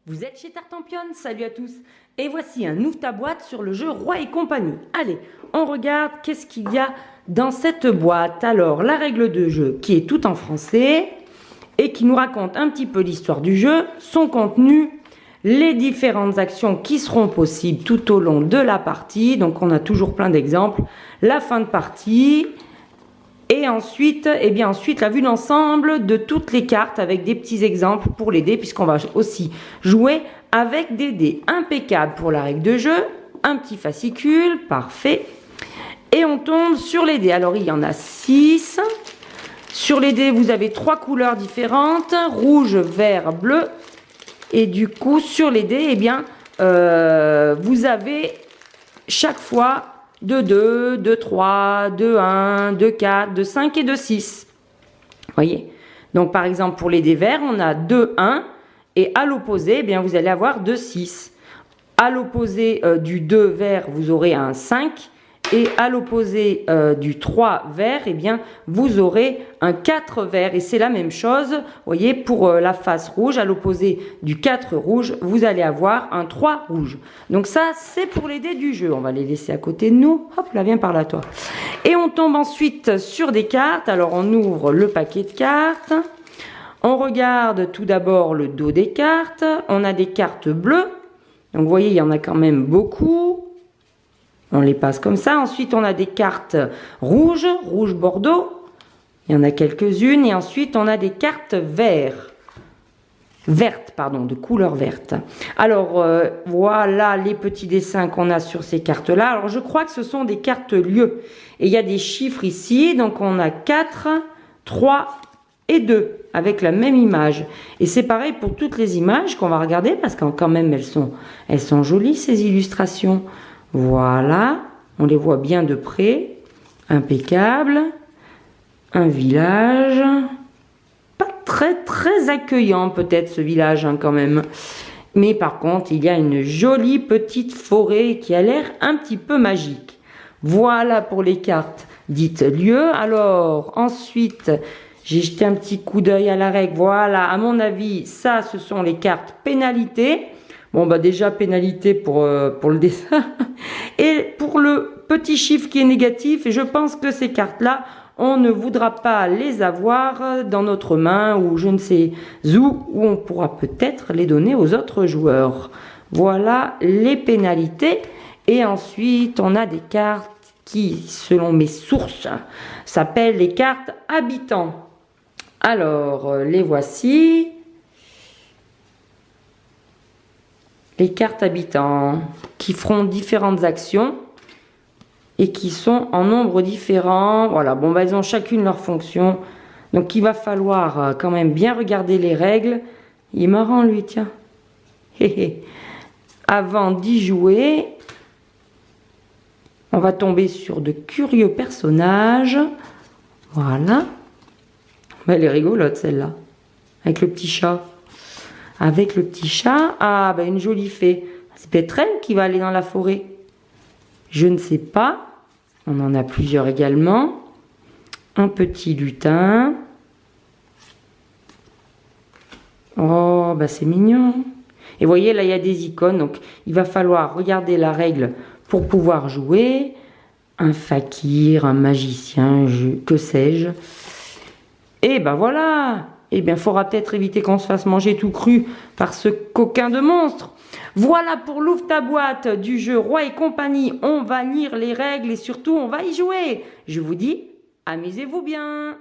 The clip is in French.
Vous êtes chez Tartampion, salut à tous. Et voici un ouvre ta boîte sur le jeu Roi et compagnie. Allez, on regarde qu'est-ce qu'il y a dans cette boîte. Alors, la règle de jeu qui est tout en français et qui nous raconte un petit peu l'histoire du jeu, son contenu, les différentes actions qui seront possibles tout au long de la partie. Donc, on a toujours plein d'exemples. La fin de partie. Et ensuite, la vue d'ensemble de toutes les cartes avec des petits exemples pour les dés, puisqu'on va aussi jouer avec des dés. Impeccable pour la règle de jeu, un petit fascicule, parfait. Et on tombe sur les dés. Alors, il y en a 6. Sur les dés, vous avez 3 couleurs différentes, rouge, vert, bleu. Et du coup, sur les dés, vous avez chaque fois de 2, de 3, de 1, de 4, de 5 et de 6. Voyez? Donc, par exemple, pour les dés verts, on a 2, 1. Et à l'opposé, vous allez avoir 2, 6. À l'opposé du 2 vert, vous aurez un 5. Et à l'opposé du 3 vert, vous aurez un 4 vert. Et c'est la même chose, voyez, pour la face rouge. À l'opposé du 4 rouge, vous allez avoir un 3 rouge. Donc ça, c'est pour les dés du jeu. On va les laisser à côté de nous. Hop là, viens par là, toi. Et on tombe ensuite sur des cartes. Alors, on ouvre le paquet de cartes. On regarde tout d'abord le dos des cartes. On a des cartes bleues. Donc, vous voyez, il y en a quand même beaucoup. On les passe comme ça. Ensuite, on a des cartes rouges, rouge bordeaux. Il y en a quelques-unes. Et ensuite, on a des cartes vertes, de couleur verte. Alors, voilà les petits dessins qu'on a sur ces cartes-là. Alors, je crois que ce sont des cartes lieux. Et il y a des chiffres ici. Donc, on a 4, 3 et 2 avec la même image. Et c'est pareil pour toutes les images qu'on va regarder parce que quand même, elles sont jolies, ces illustrations. Voilà, on les voit bien de près, impeccable, un village, pas très accueillant peut-être ce village quand même, mais par contre il y a une jolie petite forêt qui a l'air un petit peu magique. Voilà pour les cartes dites lieux. Alors ensuite, j'ai jeté un petit coup d'œil à la règle, voilà, à mon avis, ça ce sont les cartes pénalités. Bon, déjà, pénalité pour le dessin. Et pour le petit chiffre qui est négatif, et je pense que ces cartes-là, on ne voudra pas les avoir dans notre main ou je ne sais où on pourra peut-être les donner aux autres joueurs. Voilà les pénalités. Et ensuite, on a des cartes qui, selon mes sources, s'appellent les cartes habitants. Alors, les voici. Les cartes habitants qui feront différentes actions et qui sont en nombre différent. Voilà, elles ont chacune leur fonction. Donc, il va falloir quand même bien regarder les règles. Il est marrant, lui, tiens. Avant d'y jouer, on va tomber sur de curieux personnages. Voilà. Elle est rigolote, celle-là. Avec le petit chat. Avec le petit chat, une jolie fée. C'est peut-être elle qui va aller dans la forêt. Je ne sais pas. On en a plusieurs également. Un petit lutin. Oh, c'est mignon. Et vous voyez, là, il y a des icônes. Donc, il va falloir regarder la règle pour pouvoir jouer. Un fakir, un magicien, que sais-je. Et voilà. Il faudra peut-être éviter qu'on se fasse manger tout cru par ce coquin de monstre. Voilà pour l'ouvre ta boîte du jeu Roi et compagnie. On va lire les règles et surtout, on va y jouer. Je vous dis, amusez-vous bien.